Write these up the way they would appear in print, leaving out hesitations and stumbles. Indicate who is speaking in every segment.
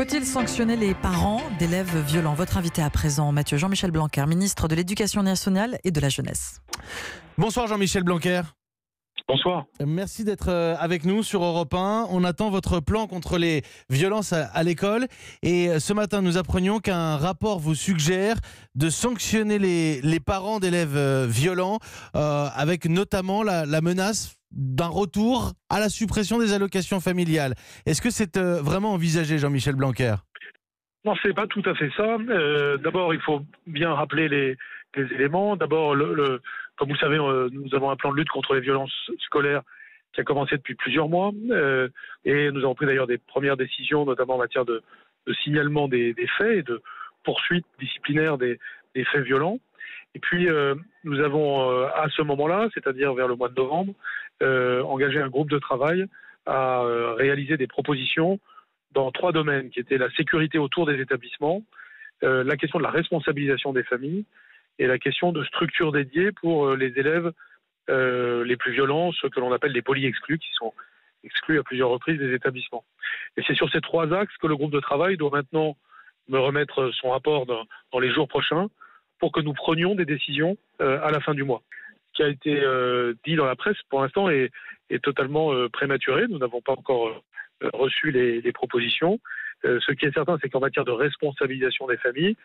Speaker 1: Faut-il sanctionner les parents d'élèves violents? Votre invité à présent, Mathieu Jean-Michel Blanquer, ministre de l'Éducation nationale et de la jeunesse.
Speaker 2: Bonsoir Jean-Michel Blanquer.
Speaker 3: Bonsoir.
Speaker 2: Merci d'être avec nous sur Europe 1. On attend votre plan contre les violences à l'école. Et ce matin, nous apprenions qu'un rapport vous suggère de sanctionner les parents d'élèves violents, avec notamment la menace d'un retour à la suppression des allocations familiales. Est-ce que c'est vraiment envisagé, Jean-Michel Blanquer?
Speaker 3: Non, c'est pas tout à fait ça. D'abord, il faut bien rappeler les éléments. D'abord, comme vous le savez, nous avons un plan de lutte contre les violences scolaires qui a commencé depuis plusieurs mois. Et nous avons pris d'ailleurs des premières décisions, notamment en matière de signalement des faits et de poursuite disciplinaire des faits violents. Et puis, nous avons, à ce moment-là, c'est-à-dire vers le mois de novembre, engagé un groupe de travail à réaliser des propositions dans 3 domaines, qui étaient la sécurité autour des établissements, la question de la responsabilisation des familles et la question de structures dédiées pour les élèves les plus violents, ceux que l'on appelle les poly-exclus, qui sont exclus à plusieurs reprises des établissements. Et c'est sur ces 3 axes que le groupe de travail doit maintenant me remettre son rapport dans les jours prochains pour que nous prenions des décisions à la fin du mois. Ce qui a été dit dans la presse, pour l'instant, est totalement prématuré. Nous n'avons pas encore reçu les propositions. Ce qui est certain, c'est qu'en matière de responsabilisation des familles,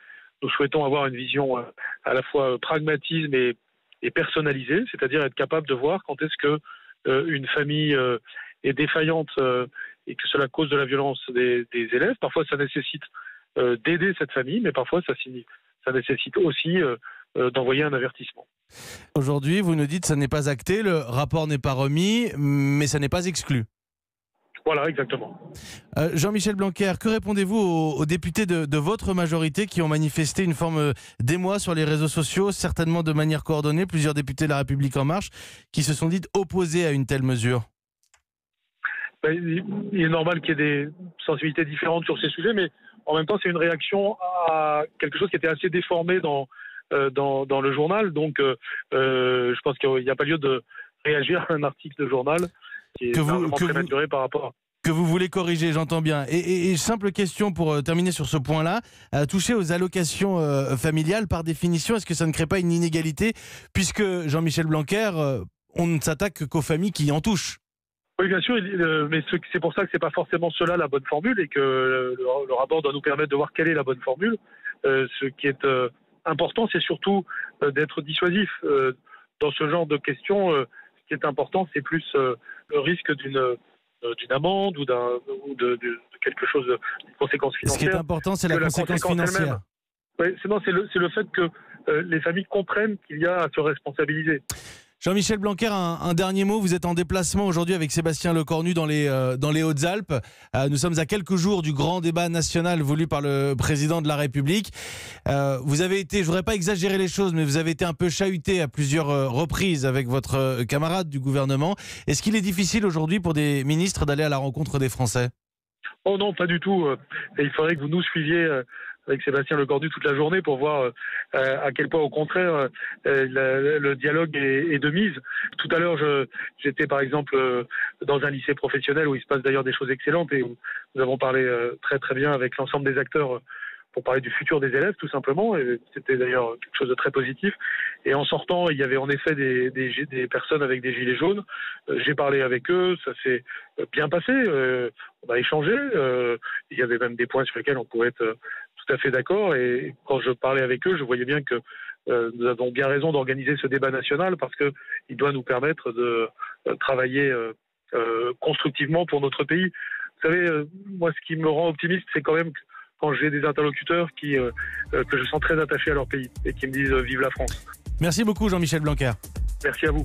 Speaker 3: nous souhaitons avoir une vision à la fois pragmatisme et personnalisée, c'est-à-dire être capable de voir quand est-ce que une famille est défaillante et que cela cause de la violence des élèves. Parfois, ça nécessite d'aider cette famille, mais parfois, ça nécessite aussi d'envoyer un avertissement.
Speaker 2: Aujourd'hui, vous nous dites que ça n'est pas acté, le rapport n'est pas remis, mais ça n'est pas exclu.
Speaker 3: Voilà, exactement.
Speaker 2: Jean-Michel Blanquer, que répondez-vous aux députés de votre majorité qui ont manifesté une forme d'émoi sur les réseaux sociaux, certainement de manière coordonnée, plusieurs députés de La République En Marche, qui se sont dit opposés à une telle mesure?
Speaker 3: Il est normal qu'il y ait des sensibilités différentes sur ces sujets, mais en même temps, c'est une réaction à quelque chose qui était assez déformé dans le journal. Donc, je pense qu'il n'y a pas lieu de réagir à un article de journal qui est largement prématuré par rapport à...
Speaker 2: Que vous voulez corriger, j'entends bien. Et simple question pour terminer sur ce point-là. Toucher aux allocations familiales, par définition, est-ce que ça ne crée pas une inégalité? Puisque, Jean-Michel Blanquer, on ne s'attaque qu'aux familles qui en touchent.
Speaker 3: Oui, bien sûr, mais c'est pour ça que c'est pas forcément cela la bonne formule et que le rapport doit nous permettre de voir quelle est la bonne formule. Ce qui est important, c'est surtout d'être dissuasif. Dans ce genre de questions, ce qui est important, c'est plus le risque d'une amende ou de quelque chose, d'une conséquence financière.
Speaker 2: Ce qui est important, c'est la conséquence financière.
Speaker 3: Oui, c'est le fait que les familles comprennent qu'il y a à se responsabiliser.
Speaker 2: Jean-Michel Blanquer, un dernier mot. Vous êtes en déplacement aujourd'hui avec Sébastien Lecornu dans les Hautes-Alpes. Nous sommes à quelques jours du grand débat national voulu par le président de la République. Vous avez été, je ne voudrais pas exagérer les choses, mais vous avez été un peu chahuté à plusieurs reprises avec votre camarade du gouvernement. Est-ce qu'il est difficile aujourd'hui pour des ministres d'aller à la rencontre des Français?
Speaker 3: Oh non, pas du tout. Et il faudrait que vous nous suiviez avec Sébastien Lecornu toute la journée pour voir à quel point, au contraire, le dialogue est de mise. Tout à l'heure, j'étais par exemple dans un lycée professionnel où il se passe d'ailleurs des choses excellentes et où nous avons parlé très très bien avec l'ensemble des acteurs pour parler du futur des élèves, tout simplement. Et c'était d'ailleurs quelque chose de très positif. Et en sortant, il y avait en effet des personnes avec des gilets jaunes. J'ai parlé avec eux, ça s'est bien passé. On a échangé. Il y avait même des points sur lesquels on pouvait être tout à fait d'accord. Et quand je parlais avec eux, je voyais bien que nous avons bien raison d'organiser ce débat national parce qu'il doit nous permettre de travailler constructivement pour notre pays. Vous savez, moi, ce qui me rend optimiste, c'est quand même quand j'ai des interlocuteurs que je sens très attachés à leur pays et qui me disent « Vive la France ».
Speaker 2: Merci beaucoup Jean-Michel Blanquer.
Speaker 3: Merci à vous.